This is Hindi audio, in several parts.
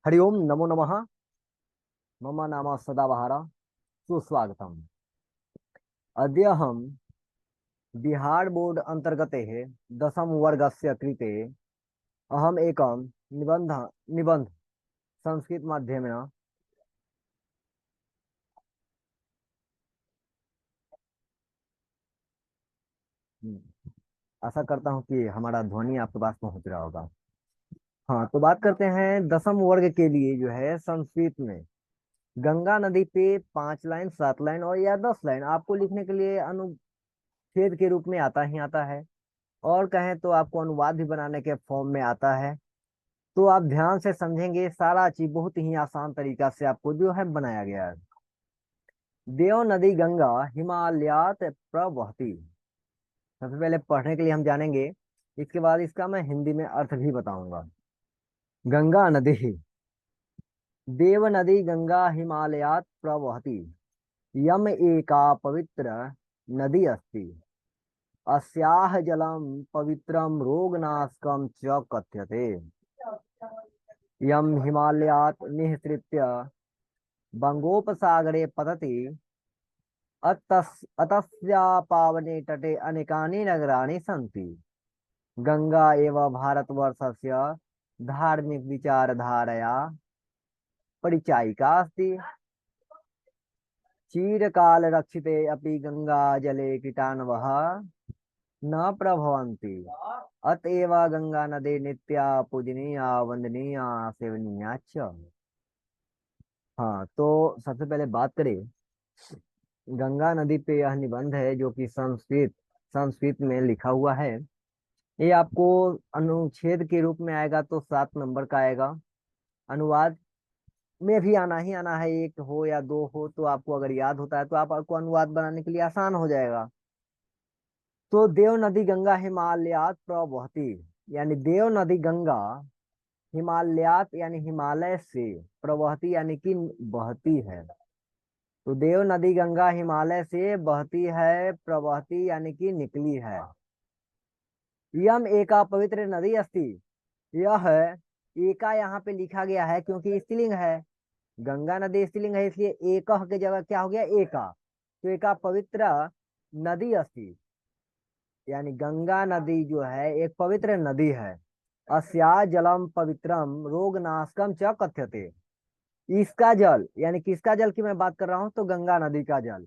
हरि ओम नमो नमः। मम नाम सदाबहार। सुस्वागतम्। अद्य हम बिहार बोर्ड अंतर्गते दशम वर्गस्य कृते अहम एकं निबंध संस्कृत माध्यमेन आशा करता हूँ कि हमारा ध्वनि आपके पास पहुंच रहा होगा। हाँ, तो बात करते हैं दसम वर्ग के लिए जो है संस्कृत में गंगा नदी पे 5 लाइन 7 लाइन और या 10 लाइन आपको लिखने के लिए अनुच्छेद के रूप में आता ही आता है। और कहें तो आपको अनुवाद भी बनाने के फॉर्म में आता है। तो आप ध्यान से समझेंगे, सारा चीज बहुत ही आसान तरीका से आपको जो है बनाया गया है। देव नदी गंगा हिमालयात प्रवहती। सबसे पहले पढ़ने के लिए हम जानेंगे, इसके बाद इसका मैं हिंदी में अर्थ भी बताऊंगा। गंगा नदी, देव नदी गंगा हिमालयात प्रवहती। यम एका पवित्र नदी अस्ति। अस्याह जलम पवित्रम रोगनाशकम च कथ्यते। यम हिमालयात् निःसृत्य बंगोपसागरे पतति। अतस्या पावने तटे अनेकानि नगराणि सन्ति। गंगा एव भारतवर्षस्य धार्मिक विचारधारया परिचायिका अस्ति। चिरकाल रक्षिते अपि गंगा जले कीटाणवः न प्रभवन्ति। अतएव गंगा नदी नित्या पूजनीया वंदनीया सेवनीया च। हाँ, तो सबसे पहले बात करें, गंगा नदी पे यह निबंध है जो कि संस्कृत में लिखा हुआ है। ये आपको अनुच्छेद के रूप में आएगा तो 7 नंबर का आएगा। अनुवाद में भी आना ही आना है, एक हो या दो हो, तो आपको अगर याद होता है तो आपको अनुवाद बनाने के लिए आसान हो जाएगा। तो देव नदी गंगा हिमालयात प्रवहती, यानी देव नदी गंगा हिमालयात यानी हिमालय से, प्रवहती यानी कि बहती है। तो देव नदी गंगा हिमालय से बहती है, प्रवहती यानी कि निकली है। यम एका पवित्र नदी अस्ति। यह एका यहाँ पे लिखा गया है क्योंकि स्त्रीलिंग है। गंगा नदी स्त्रीलिंग है, इसलिए एकह की जगह क्या हो गया, एका। तो एका पवित्र नदी अस्ति, यानी गंगा नदी जो है एक पवित्र नदी है। अस्या जलम पवित्रम रोगनाशकम च कथ्यते। इसका जल, यानी किसका जल की मैं बात कर रहा हूँ, तो गंगा नदी का जल।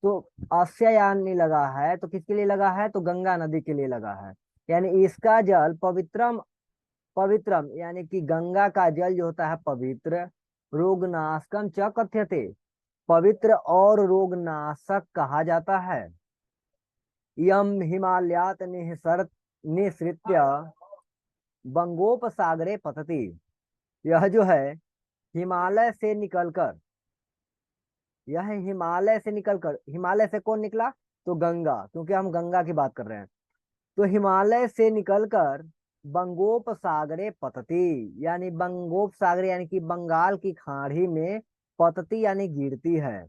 तो अस्य यानी लगा है तो किसके लिए लगा है, तो गंगा नदी के लिए लगा है। यानी इसका जल पवित्रम, पवित्रम यानी कि गंगा का जल जो होता है पवित्र, रोगनाशकम च कथ्यते, पवित्र और रोगनाशक कहा जाता है। यम हिमालयात निसृत्य बंगोपसागरे पतति। यह जो है हिमालय से निकलकर, यह हिमालय से निकलकर, हिमालय से कौन निकला, तो गंगा, क्योंकि हम गंगा की बात कर रहे हैं। तो हिमालय से निकलकर बंगोपसागरे पतती, यानी बंगोपसागर यानी कि बंगाल की खाड़ी में, पतती यानी गिरती है।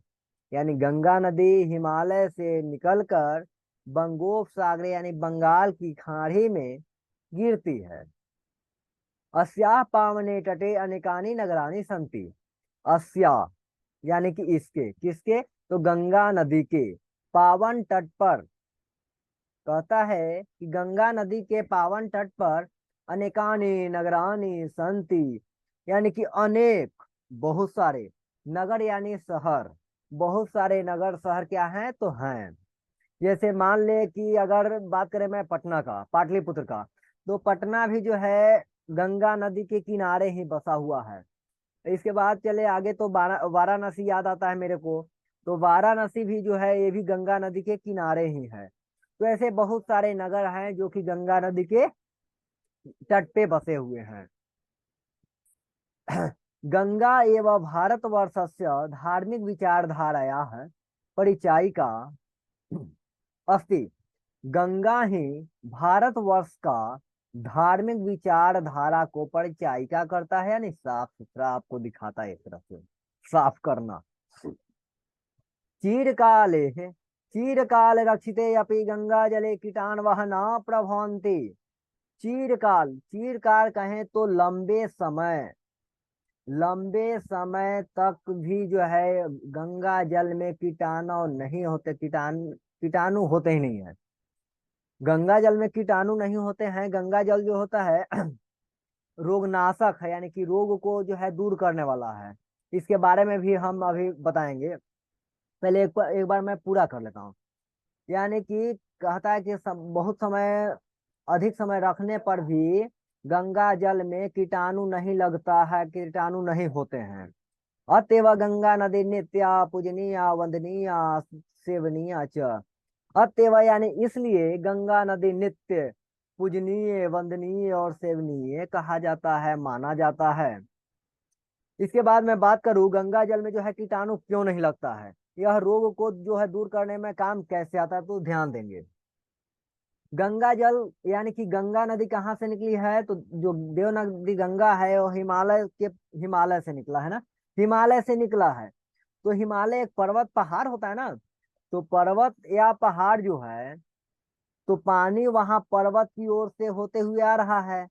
यानी गंगा नदी हिमालय से निकलकर बंगोपसागर यानी बंगाल की खाड़ी में गिरती है। अस्या पावने तटे अनेकानि नगराणि सन्ति। अस्या यानी कि इसके, किसके, तो गंगा नदी के पावन तट पर, कहता है कि गंगा नदी के पावन तट पर अनेकानि नगरानि संति, यानी कि अनेक, बहुत सारे, नगर यानी शहर, बहुत सारे नगर शहर क्या हैं, तो हैं। जैसे मान ले कि अगर बात करें मैं पटना का, पाटलिपुत्र का, तो पटना भी जो है गंगा नदी के किनारे ही बसा हुआ है। इसके बाद चले आगे तो वाराणसी याद आता है मेरे को। तो वाराणसी भी जो है ये भी गंगा नदी के किनारे ही है। तो ऐसे बहुत सारे नगर हैं जो कि गंगा नदी के तट पे बसे हुए हैं। गंगा एवं भारतवर्षस्य धार्मिक विचारधाराया है परिचायिका अस्ति। गंगा ही भारतवर्ष का धार्मिक विचारधारा को परिचायिका करता है, यानी साफ सुथरा आपको दिखाता है, एक तरफ से साफ करना। चीरकाले चीरकाल रक्षिते अपि गंगा जले कीटाणवः न प्रभवन्ति। चीरकाल, चीरकाल कहें तो लंबे समय, लंबे समय तक भी जो है गंगा जल में कीटाणु नहीं होते, कीटाणु होते ही नहीं है। गंगा जल में कीटाणु नहीं होते हैं। गंगा जल जो होता है रोगनाशक है, यानी कि रोग को जो है दूर करने वाला है। इसके बारे में भी हम अभी बताएंगे। पहले एक बार मैं पूरा कर लेता हूँ। यानी कि कहता है कि बहुत समय, अधिक समय रखने पर भी गंगा जल में कीटाणु नहीं लगता है, कीटाणु नहीं होते हैं। अतएव गंगा नदी नित्या पूजनीया वंदनीया सेवनीया च। अतएव यानी इसलिए गंगा नदी नित्य पूजनीय वंदनीय और सेवनीय कहा जाता है, माना जाता है। इसके बाद मैं बात करूं गंगा जल में जो है कीटाणु क्यों नहीं लगता है, यह रोग को जो है दूर करने में काम कैसे आता है, तो ध्यान देंगे। गंगा जल यानी कि गंगा नदी कहाँ से निकली है, तो जो देव नदी गंगा है वो हिमालय से निकला है ना, हिमालय से निकला है। तो हिमालय एक पर्वत पहाड़ होता है ना, तो पर्वत या पहाड़ जो है, तो पानी वहां पर्वत की ओर से होते हुए आ रहा है।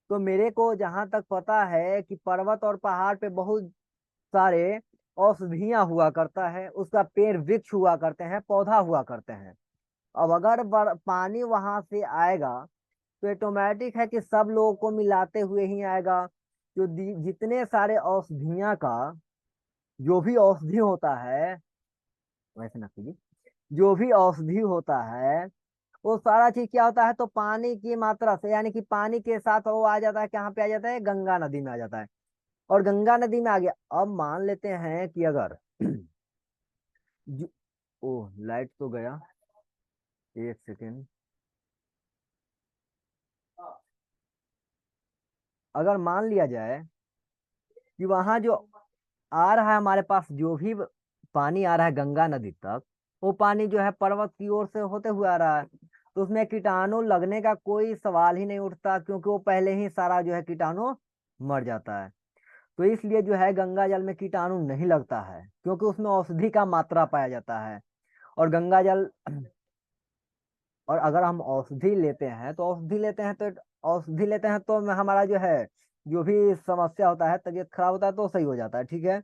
तो मेरे को जहां तक पता है कि पर्वत और पहाड़ पे बहुत सारे औषधियां हुआ करता है, उसका पेड़ वृक्ष हुआ करते हैं, पौधा हुआ करते हैं। अब अगर पानी वहां से आएगा तो ऑटोमेटिक है कि सब लोगों को मिलाते हुए ही आएगा। जो जितने सारे औषधियां का जो भी औषधि होता है, वैसे ना कीजिए, जो भी औषधि होता है वो सारा चीज क्या होता है, तो पानी की मात्रा से, यानी कि पानी के साथ वो आ जाता है, कहाँ पे आ जाता है, गंगा नदी में आ जाता है। और गंगा नदी में आ गया। अब मान लेते हैं कि अगर ओह लाइट तो गया, एक सेकेंड। अगर मान लिया जाए कि वहां जो आ रहा है हमारे पास, जो भी पानी आ रहा है गंगा नदी तक, वो पानी जो है पर्वत की ओर से होते हुए आ रहा है, तो उसमें कीटाणु लगने का कोई सवाल ही नहीं उठता, क्योंकि वो पहले ही सारा जो है कीटाणु मर जाता है। तो इसलिए जो है गंगा जल में कीटाणु नहीं लगता है, क्योंकि उसमें औषधि का मात्रा पाया जाता है। और गंगा जल और अगर हम औषधि लेते हैं तो हमारा जो है, जो भी समस्या होता है, तबीयत खराब होता है, तो सही हो जाता है, ठीक है।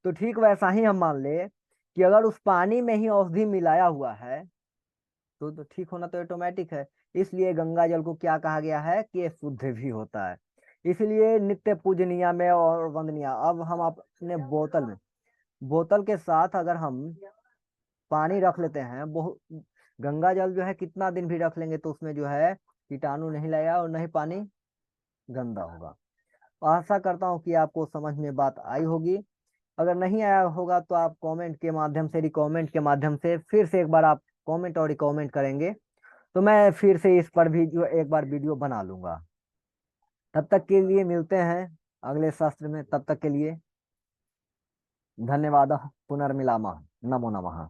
तो ठीक वैसा ही हम मान ले कि अगर उस पानी में ही औषधि मिलाया हुआ है, तो ठीक होना तो ऑटोमेटिक है। इसलिए गंगा जल को क्या कहा गया है कि ये शुद्ध भी होता है। इसलिए नित्य पूजनीय में और वंदनीय। अब हम अपने बोतल के साथ अगर हम पानी रख लेते हैं, बहुत गंगा जल जो है कितना दिन भी रख लेंगे तो उसमें जो है कीटाणु नहीं लगेगा और नहीं पानी गंदा होगा। आशा करता हूँ कि आपको समझ में बात आई होगी। अगर नहीं आया होगा तो आप कमेंट के माध्यम से फिर से एक बार आप कमेंट और रिकमेंड करेंगे, तो मैं फिर से इस पर भी जो एक बार वीडियो बना लूंगा। तब तक के लिए मिलते हैं अगले शास्त्र में। तब तक के लिए धन्यवाद। पुनर्मिलामः। नमो नमः।